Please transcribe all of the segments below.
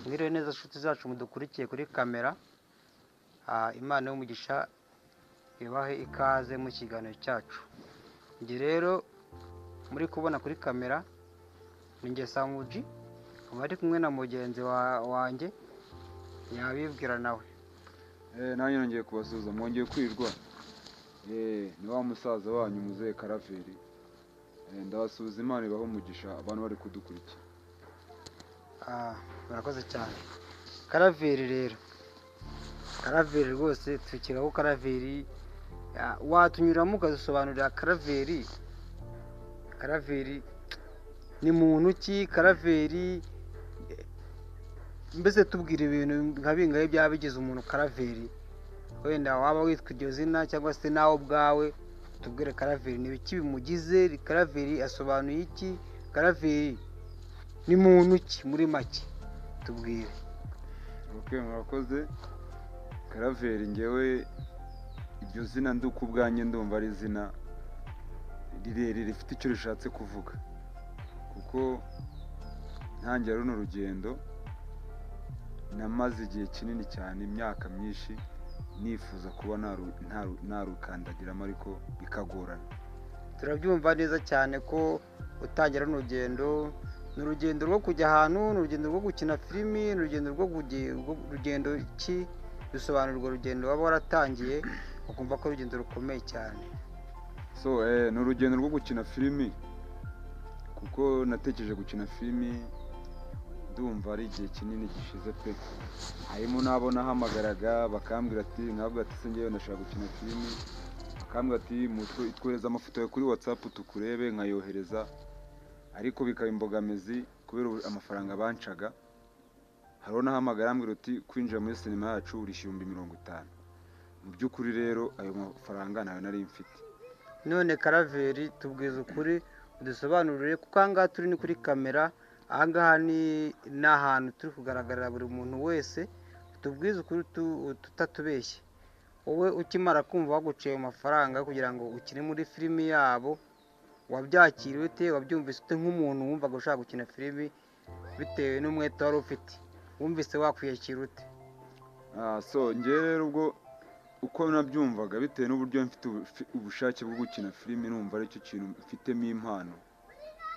Mwiriwe neza nshuti zacu mudukurikiye kuri kamera. Imana y'umugisha ibahe ikaze mu kiganiro cyacu. Njye rero muri kubona kuri kamera ni njye Samuji, ari kumwe na mugenzi wanjye yabibwira nawe. Nanjye nongeye kubasuhuza, mwongeye kwirwa. Ni wa musaza wanyu Muzehe Karaveri. Ndabasuhuza, Imana ibahe umugisha abantu bari kudukurikira. Murakoze cyane. Karaveri rero, Karaveri rwose tukiraho Karaveri, watunyuramo ukadusobanurira Karaveri. Karaveri ni muntu ki? Karaveri mbese tubwira ibintu nka bingahe byaba bigize umuntu Karaveri, wenda waba witwa iryo zina cyangwa se nawe ubwawe tubwire Karaveri ni ibiki bimugize, Karaveri asobanuye iki, Karaveri ni muntu ki muri make tubwire. Murakoze. Karaveri ngewe iryo zina nduko ubwanjye ndumva ari izina rirerire rifite icyo rishatse kuvuga, kuko ntangira runo rugendo namaze igihe kinini cyane, imyaka myinshi nifuza kuba narukandagiramo ariko bikagorana. Turabyumva neza cyane ko utangira runo rugendo, ni urugendo rwo kujya ahantu, ni urugendo rwo gukina filimi, ni urugendo rugendo ki? Dusobanura urwo rugendo waba waratangiye ukumva ko urugendo rukomeye cyane. Ni urugendo rwo gukina filimi, kuko natekereje gukina filimi ndumva ari igihe kinini gishize pe. Harimo n'abo nahamagaraga bakambwira ati, nkabwira ati se ngewe ndashaka gukina filimi, bakambwira ati twohereza amafoto yawe kuri WhatsApp tukurebe, nkayohereza, ariko bikaba imbogamizi kubera amafaranga bancaga. Hariho nahamagara ambwira ati kwinjira muri sinema yacu urishyura 50,000. Mu by'ukuri rero ayo mafaranga nayo nari mfite. None Karaveri tubwiza ukuri udusobanurire, kuko ahangaha turi ni kuri kamera, ahangaha ni ahantu turi kugaragarira buri muntu wese. Tubwize ukuri tutatubeshye, wowe ukimara kumva baguciye mu mafaranga kugira ngo ukine muri filimi yabo, wabyakiriye ute? Wabyumvise ute nk'umuntu wumvaga ushaka gukina filimi bitewe n'umwete wari ufite? Wumvise wakwiyakira ute? Ngewe rero ubwo uko nabyumvaga, bitewe n'uburyo mfite ubushake bwo gukina filimi, numva ari cyo kintu mfitemo impano,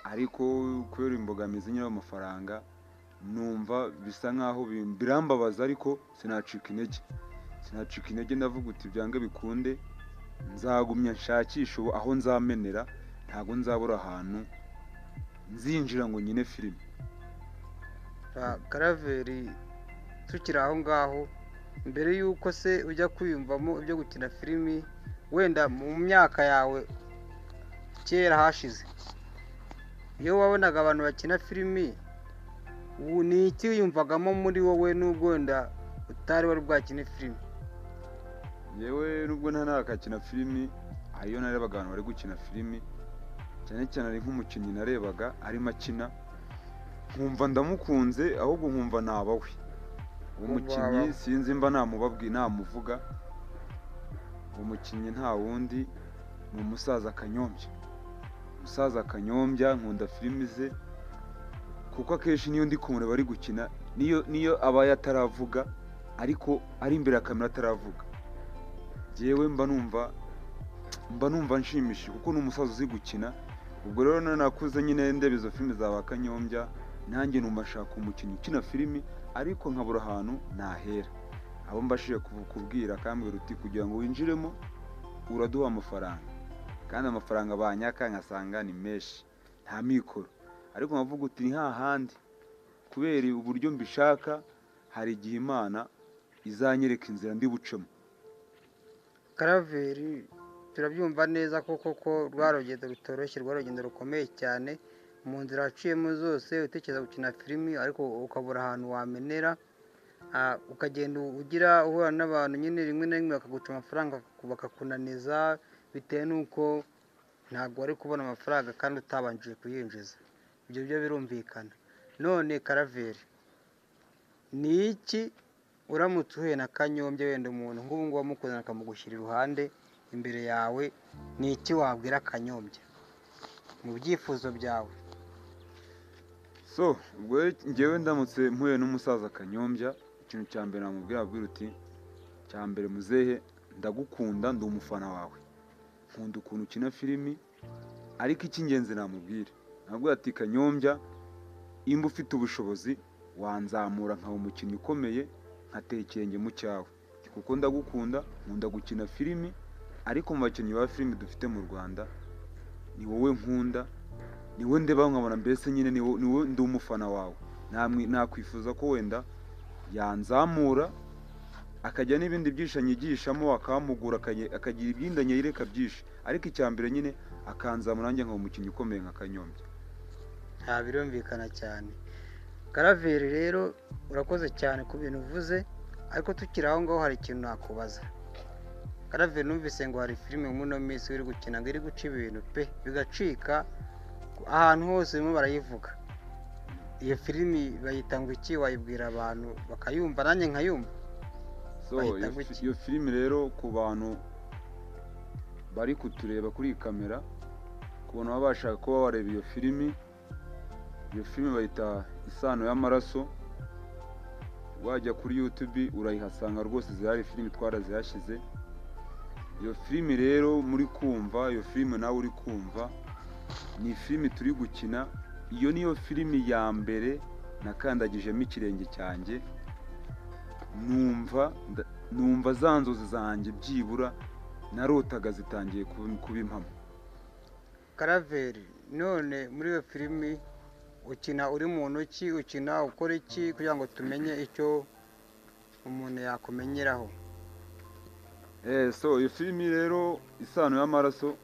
ariko kubera imbogamizi nyine y'amafaranga numva bisa nkaho birambabaza, ariko sinacika intege. Ndavuga uti byange bikunde nzagumya nshakisha aho nzamenera, ntabwo nzabura ahantu nzinjira ngo nyine filimi. Karaveri tukiri aho ngaho, mbere y'uko se ujya kwiyumvamo ibyo gukina filimi, wenda mu myaka yawe kera hashize, iyo wabonaga abantu bakina filimi, ni iki wiyumvagamo muri wowe n'ubwo wenda utari wari bwakine filimi? Yewe nubwo ntarakina filimi, hariyo narebaga abantu bari gukina filimi, cyane cyane ari nk'umukinnyi narebaga arimo akina, nkumva ndamukunze, ahubwo nkumva nabawe. Uwo mukinnyi sinzi mba namuvuga. Uwo mukinnyi nta wundi ni umusaza Kanyombya. Umusaza Kanyombya nkunda filimi ze, kuko akenshi niyo ndi kumureba bari gukina, niyo aba ataravuga ariko ari imbere ya kamera ataravuga, yewe mba numva nshimishije, kuko ni umusaza uzi gukina. Ubwo rero nakuze nyine ndeba izo filimi za ba Kanyombya, nanjye numva nshaka umukinnyi ukina filimi, ariko nkabura ahantu nahera. Abo mbashije kubwira akambwira uti kugira ngo winjiremo uraduha amafaranga, kandi amafaranga banyaka nkasanga ni menshi, nta mikoro. Ariko nkavuga uti ni hahandi, kubera uburyo mbishaka, hari igihe Imana izanyereka inzira ndi bucemo. Karaveri turabyumva neza ko rwa rugendo rutoroshye, rwa rugendo rukomeye cyane. Mu nzira waciyemo zose utekereza gukina filimi, ariko ukabura ahantu wamenera, ukagenda uhura n'abantu nyine rimwe na rimwe bakaguca amafaranga bakakunaniza, bitewe n'uko ntabwo wari kubona amafaranga kandi utabanjije kuyinjiza. Ibyo byo birumvikana. None Karaveri, ni iki uramutse uhuye na Kanyombya, wenda umuntu nk'ubu ngubu wamukundana akamugushyira iruhande imbere yawe, ni iki wabwira Kanyombya mu byifuzo byawe? so ubwo ngewe ndamutse mpuye n'umusaza Kanyombya, ikintu cya mbere namubwira abwira uti cya mbere muzehe ndagukunda ndi umufana wawe, nkunda ukuntu ukina filimi, ariko icy'ingenzi namubwira nabwo ati Kanyombya imba ufite ubushobozi wanzamura nkaba umukinnyi ukomeye nkatera ikirenge mu cyawe, kuko ndagukunda nkunda gukina filimi, ariko mu bakinnyi ba filimi dufite mu Rwanda ni wowe nkunda, ni wowe ndeba nkabona mbese nyine ni wowe ndi umufana wawe, nakwifuza ko wenda yanzamura akajya n'ibindi byinshi anyigishamo, akamugura akagira ibindi anyereka byinshi, ariko icya mbere nyine akanzamura nanjye nkaba umukinnyi ukomeye nka Kanyombya. birumvikana cyane. Karaveri rero urakoze cyane ku bintu uvuze, ariko tukiri aho ngaho hari ikintu nakubaza. Karaveri, numvise ngo hari filime muri ino minsi uri gukina ngo iri guca ibintu pe bigacika ahantu hose barimo barayivuga. Iyo filimi bayita ngo iki? Wayibwira abantu bakayumva nanjye nkayumva? So iyo filimi rero ku bantu bari kutureba kuri iyi kamera, ku bantu baba bashaka kuba bareba iyo filimi bayita Isano y'Amaraso. Wajya kuri YouTube urayihasanga rwose, zihari filimi twarazihashyize. Iyo filimi rero muri kumva, iyo filimi nawe uri kumva, ni filimi turi gukina. Iyo niyo filimi ya mbere nakandagijemo ikirenge cyanjye, numva za nzozi zanjye byibura narotaga zitangiye kuba impamo. Karaveri, none muri iyo filimi ukina uri muntu ki? Ukina ukora iki kugira ngo tumenye icyo umuntu yakumenyeraho? So iyo filimi rero Isano y'Amaraso,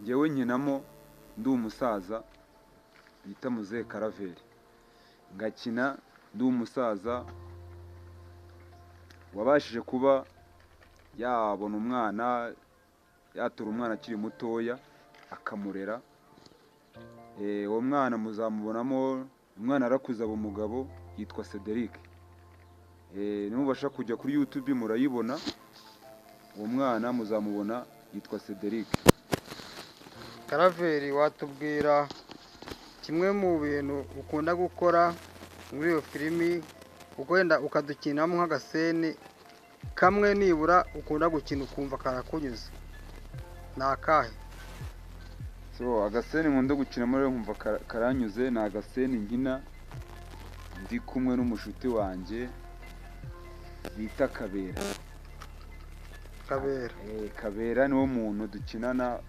njyewe nkinamo ndi umusaza bita muzehe Karaveri, ngakina ndi umusaza wabashije kuba yabona umwana, yatura umwana akiri mutoya akamurera. Uwo mwana muzamubonamo, umwana arakuze aba umugabo, yitwa Cedric. Nimubasha kujya kuri YouTube murayibona, uwo mwana muzamubona yitwa Cedric. Karaveri, watubwira kimwe mu bintu ukunda gukora muri iyo filimi, wenda ukadukinamo nk'agaseni kamwe nibura ukunda gukina ukumva karakunyuze, ni akahe? So agaseni nkunda gukinamo rero nkumva karanyuze, ni agaseni nkina ndi kumwe n'umushuti wanjye bita Kabera. Kabera niwo muntu dukinana,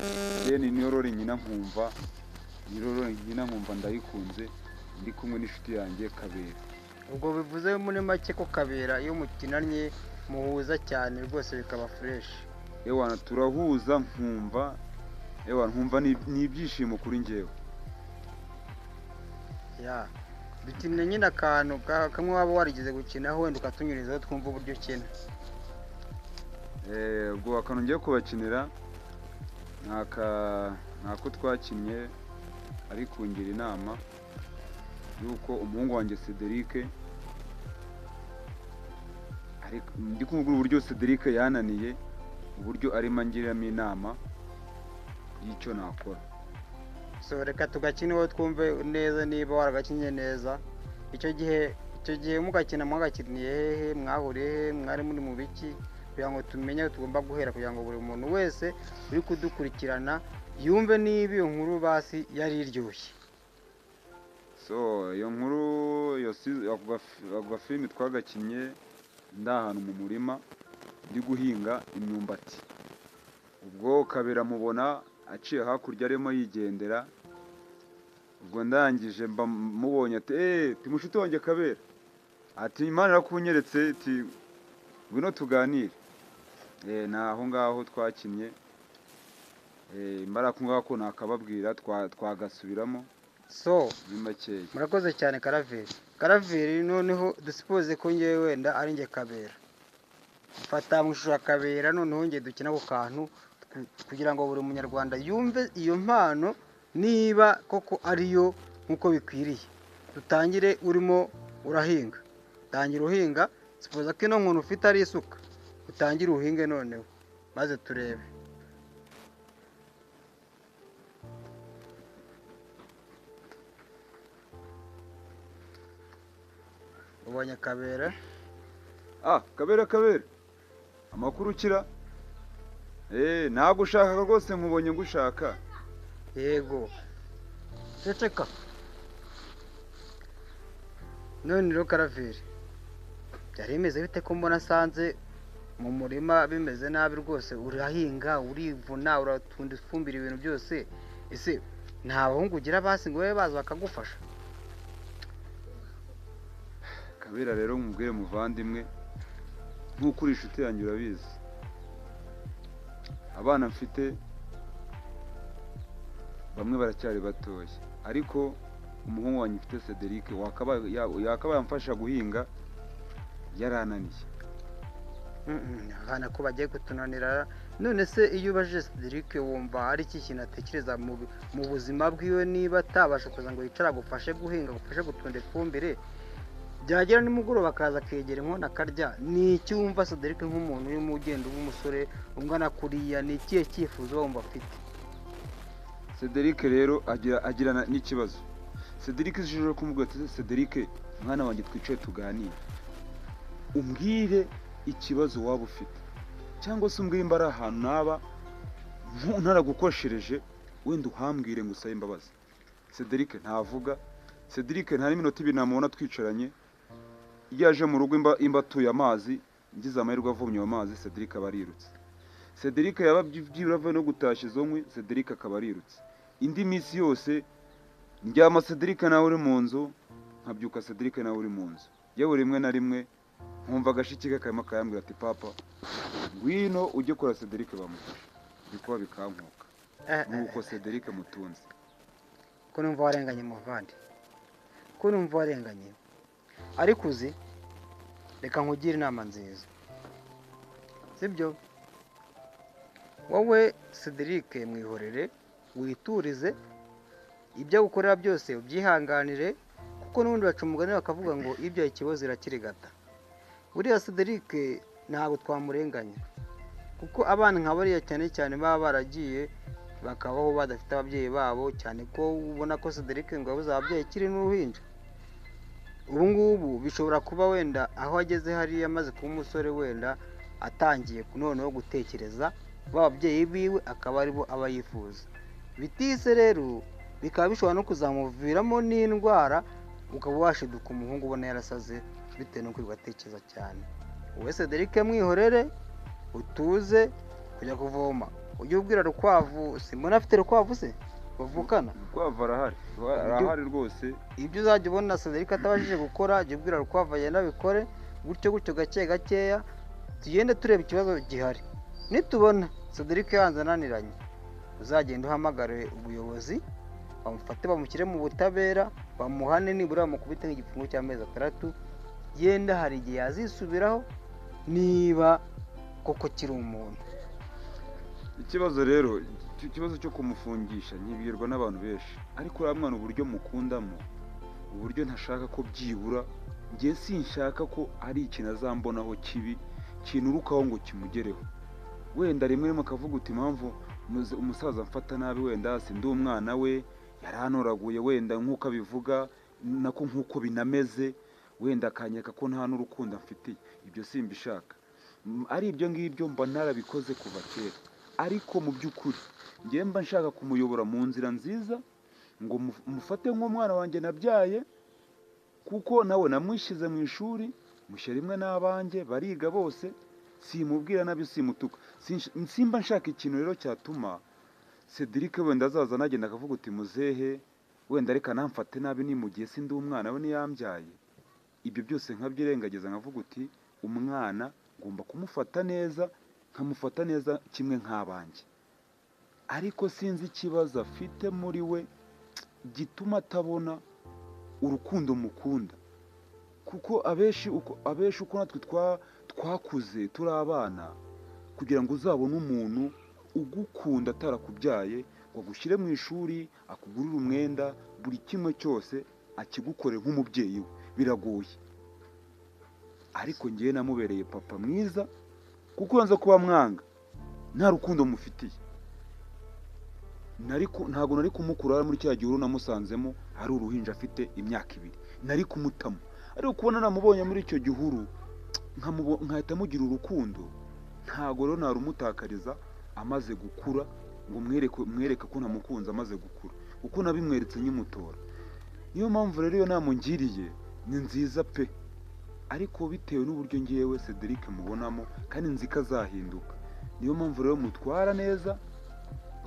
niyo role nkina nkumva ndayikunze, ndi kumwe n'inshuti yanjye Kabera. Ubwo bivuze muri make ko Kabera iyo mukinanye muhuza cyane rwose bikaba fresh? Turahuza nkumva ni ibyishimo kuri njyewe. Dukine nyine akantu kamwe waba warigeze gukinaho, wenda ukatunyurizaho twumva uburyo ukina. Ubwo akantu ngiye kubakinira ntako twakinnye ari kungira inama yuko umuhungu wanjye Cedric, ndi kumubwira uburyo Cedric yananiye, uburyo arimo angiramo inama y'icyo nakora. So reka tugakineho twumve neza niba waragakinye neza. Icyo gihe mugakina mwagakiniye hehe? Mwahuriye hehe? Mwari muri mu biki? Kugira ngo tumenye tugomba guhera, kugira ngo buri muntu wese uri kudukurikirana yumve niba iyo nkuru basi yari iryoshye. So iyo nkuru ako filimi twagakinye ndi ahantu mu murima ndi guhinga imyumbati. Ubwo Kabera mubona aciye hakurya arimo yigendera, ubwo ndangije mubonye ati mushuti wanjye Kabera, ati Imana irakunyeretse, ati ngwino tuganire. Ni aho ngaho twakinnye, mbara ko nakababwira twagasubiramo. So muri makeya. Murakoze cyane Karaveri, noneho dusipoze ko ngewe wenda ari njye Kabera, fata mu ishusho ya Kabera, noneho ngiye dukina ku kantu kugira ngo buri munyarwanda yumve iyo mpano niba koko ariyo nk'uko bikwiriye. Dutangire urimo urahinga, tangira uhinga, sipoza ko ino nkunu ufite ari isuka, utangire uhinge noneho maze turebe. ubonye Kabera. Kabera amakuru ukira? Ntabwo ushaka rwose, nkubonye ngushaka. Yego, ceceka. None rero Karaveri, byari bimeze bite ko mbona asanze mu murima bimeze nabi rwose? Urahinga, urivuna, uratunda ifumbire, ibintu byose. Ese nta bahungu ugira basi ngo babe baza bakagufasha? Kabera rero nkubwire muvandimwe, nk'uko uri inshuti yanjye urabizi, abana mfite bamwe baracyari batoya, ariko umuhungu wanjye mfite Cedric yakabaye amfasha guhinga, yarananiye. Abana ko bagiye kutunanira. None se iyo ubajije Cedric wumva ari iki kintu atekereza mu buzima bwiwe, niba atabasha kuza ngo yicara agufashe guhinga, agufashe gutunda ifumbire, byagera nimugoroba akaza akegera inkono akarya? Ni iki wumva Cedric nk'umuntu urimo ugenda w'umusore ungana kuriya, ni ikihe cyifuzo wumva afite? Cedric rero agirana n'ikibazo. Cedric zishobora kumubwira ati Cedric mwana wanjye twicaye tuganire, umbwire ikibazo waba ufite, cyangwa se umbwire imba ari ahantu naba ntaragukoshereje, wenda uhambwire ngo usabe imbabazi. Cedric ntavuga. Cedric nta n'iminota ibiri namubona twicaranye. Iyo aje mu rugo imba atuye amazi, ngize amahirwe avomye ayo mazi, Cedric aba arirutse. Cedric yaba byibura avuye no gutashya izo nkwi, Cedric akaba arirutse. Indi minsi yose ndyama Cedric nawe uri mu nzu, nkabyuka Cedric nawe uri mu nzu. Yewe rimwe na rimwe nkumva agashiki ke karimo kayambwira ati papa ngwino ujye kora Cedric bamufasha, bikuba bikankuka. Nuko Cedric mutunze. Ko numva warenganye muvandi, ko numva warenganye. Ariko uzi, reka nkugire inama nziza, sibyo? Wowe Cedric mwihorere, witurize, ibyo gukorera byose ubyihanganire, kuko n'ubundi baca umugani bakavuga ngo ibyo ikibazo irakirigata. Buriya Cedric ntabwo twamurenganya, kuko abana nka bariya cyane cyane baba baragiye bakabaho badafite ababyeyi babo, cyane ko ubona ko Cedric ngo yabuze ababyeyi kiri n'uruhinja. Ubu ngubu bishobora kuba wenda aho ageze hariya amaze kuba umusore, wenda atangiye noneho gutekereza bababyeyi biwe akaba aribo aba yifuza. Bitise rero bikaba bishobora no kuzamuviramo n'indwara, ukaba washiduka umuhungu ubona yarasaze bitewe no kwirirwa atekereza cyane. Wowe Cedric mwihorere, utuze, kujya kuvoma ujye ubwira Rukwavu. Simbona afite Rukwavu se bavukana? Rukwavu arahari rwose. Ibyo uzajya ubona Cedric atabashije gukora, jya ubwira Rukwavu agenda abikore, gutyo gake gakeya tugende tureba ikibazo gihari. Nitubona Cedric yanze ananiranye, uzagenda uhamagare ubuyobozi bamufate bamushyire mu butabera, bamuhane, nibura bamukubite nk'igifungo cy'amezi 6. Yenda hari igihe yazisubiraho niba koko kiri umuntu. Ikibazo rero, ikibazo cyo kumufungisha nkibwirwa n'abantu benshi, ariko uriya mwana uburyo mukundamo, uburyo ntashaka ko byibura, njye sinshaka ko ari ikintu azambonaho kibi kinurukaho ngo kimugereho. Wenda rimwe akavuga uti impamvu umusaza mfata nabi, wenda si ndi umwana we, yaranoraguye, wenda nk'uko abivuga nako nk'uko binameze, wenda akanyeka ko nta n'urukundo mfitiye. Ibyo simbishaka. Ari ibyo ngibyo mba narabikoze kuva kera, ariko mu by'ukuri njye mba nshaka kumuyobora mu nzira nziza, ngo mufate nk'umwana wanjye nabyaye, kuko nawe namwishyize mu ishuri, mushyira rimwe n'abanjye bariga bose, simubwira nabyo simutuka. Simba nshaka ikintu rero cyatuma Cedric wenda azaza nagenda akavuga uti muzehe wenda reka namfate nabi, ni mu gihe sindi umwana we niyambyaye. Ibyo byose nkabyirengagiza, nkavuga uti umwana ngomba kumufata neza, nkamufata neza kimwe nk'abanjye. Ariko sinzi ikibazo afite muri we gituma atabona urukundo mukunda, kuko abenshi uko natwe twakuze turi abana, kugira ngo uzabone umuntu ugukunda atarakubyaye, ngo agushyire mu ishuri, akugurire umwenda, buri kimwe cyose akigukore nk'umubyeyi we, biragoye. Ariko njyewe namubereye papa mwiza, kuko yanze kuba mwanga, nta rukundo mufitiye. Ntabwo nari kumukura muri cya gihe namusanzemo ari uruhinja afite imyaka 2, nari kumutamo. ariko kubona namubonye muri icyo gihuru nkahita mugira urukundo, ntago rero narumutakariza amaze gukura ngo mwereke ko namukunze amaze gukura, kuko nabimweretse nyimutora. Niyo mpamvu rero iyo namungiriye ni nziza pe, ariko bitewe n'uburyo ngewe Cedric mubonamo kandi nzi ko azahinduka, niyo mpamvu rero mutwara neza.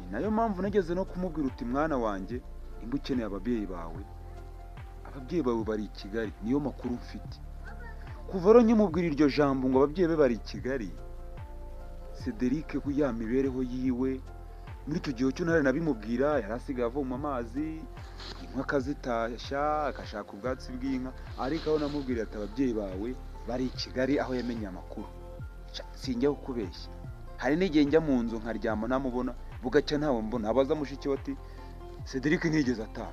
Ni nayo mpamvu nageze no kumubwira uti mwana wanjye, imba ukeneye ababyeyi bawe bari i Kigali, niyo makuru mfite. Kuva rero nkimubwira iryo jambo ngo ababyeyi be bari i Kigali, Cedric ku ya mibereho yiwe muri icyo gihe cyo nabimubwira, yari asigaye avoma amazi, inka akazitashya, agashaka ubwatsi bw'inka, ariko aho namubwira ati ababyeyi bawe bari i Kigali, aho yamenye amakuru. Sinjya kukubeshya, hari n'igihe njya mu nzu nkaryama ntamubona, bugacya ntawe mbona, abaza mushiki we ati Cedric ntigeze ataha.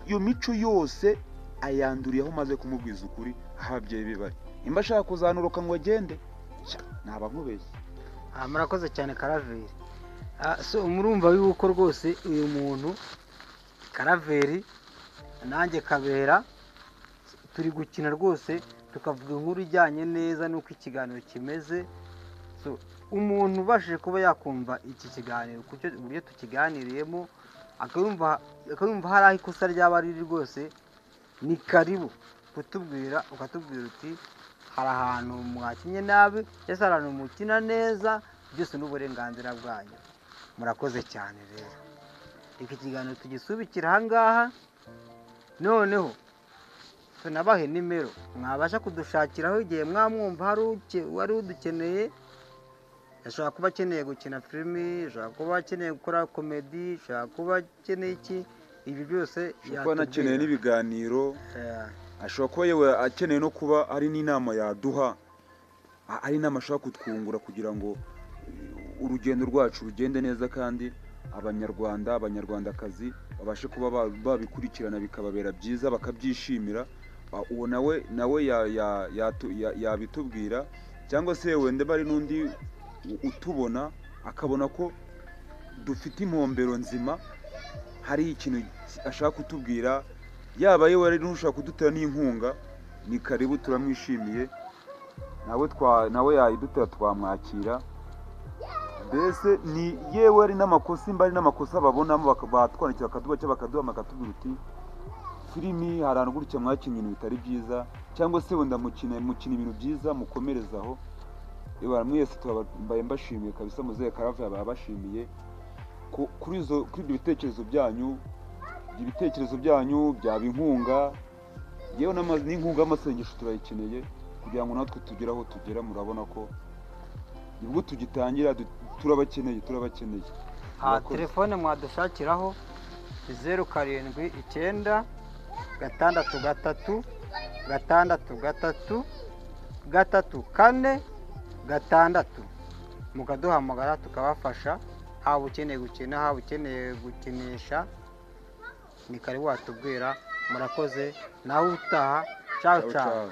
Iyo mico yose ayanduriye aho maze kumubwiza ukuri aho ababyeyi be bari. Nimba ashaka kuzanuruka ngo agende, naba nkubeshye. Murakoze cyane Karaveri. Murumva yuko rwose uyu muntu Karaveri nanjye Kabera turi gukina rwose, tukavuga inkuru ijyanye neza n'uko ikiganiro kimeze. Umuntu ubashije kuba yakumva iki kiganiro uburyo tukiganiriyemo, akayumva hari aho ikosa ryaba riri rwose, ni karibu kutubwira, ukatubwira uti hari ahantu mwakinye nabi cyangwa hari ahantu mukina neza, byose n'uburenganzira bwanyu. Murakoze cyane rero, iki kiganiro tugisubikira ahangaha, noneho tunabahe nimero mwabasha kudushakiraho igihe mwamwumva wari udukeneye. Ashobora kuba akeneye gukina filimi, ashobora kuba akeneye gukora komedi, ashobora kuba akeneye iki, ibi byose ashobora kuba anakeneye n'ibiganiro, ashobora kuba yewe akeneye no kuba ari n'inama yaduha, ari inama ashobora kutwungura kugira ngo urugendo rwacu rugende neza, kandi abanyarwandakazi babashe kuba babikurikirana bikababera byiza, bakabyishimira. Uwo nawe yabitubwira, cyangwa se wenda bari n'undi utubona akabona ko dufite impombero nzima, hari ikintu ashaka kutubwira, yaba yewe ari n'ushaka kudutera n'inkunga, ni karibu, turamwishimiye. nawe yayidutera twamwakira. Mbese ni yewe ari n'amakosa, imba ari n'amakosa babonamo batwandikira bakaduha bakatubwira uti filimi hari ahantu gutya mwakinnye ibintu bitari byiza, cyangwa se wenda mukina ibintu byiza, mukomerezaho. Mwese mbaye mbashimiye kabisa, muzehe Karaveri abashimiye kuri ibyo bitekerezo byanyu, byaba inkunga, yewe n'inkunga y'amasengesho turayikeneye kugira ngo natwe tugere aho tugera. Murabona ko nibwo tugitangira, turabakeneye. Telefone mwadushakiraho 079 633 633 4 mukaduhamagara tukabafasha, haba ukeneye gukina, haba ukeneye gukinisha, ni kare watubwira. Murakoze, nawe utaha. Ciao.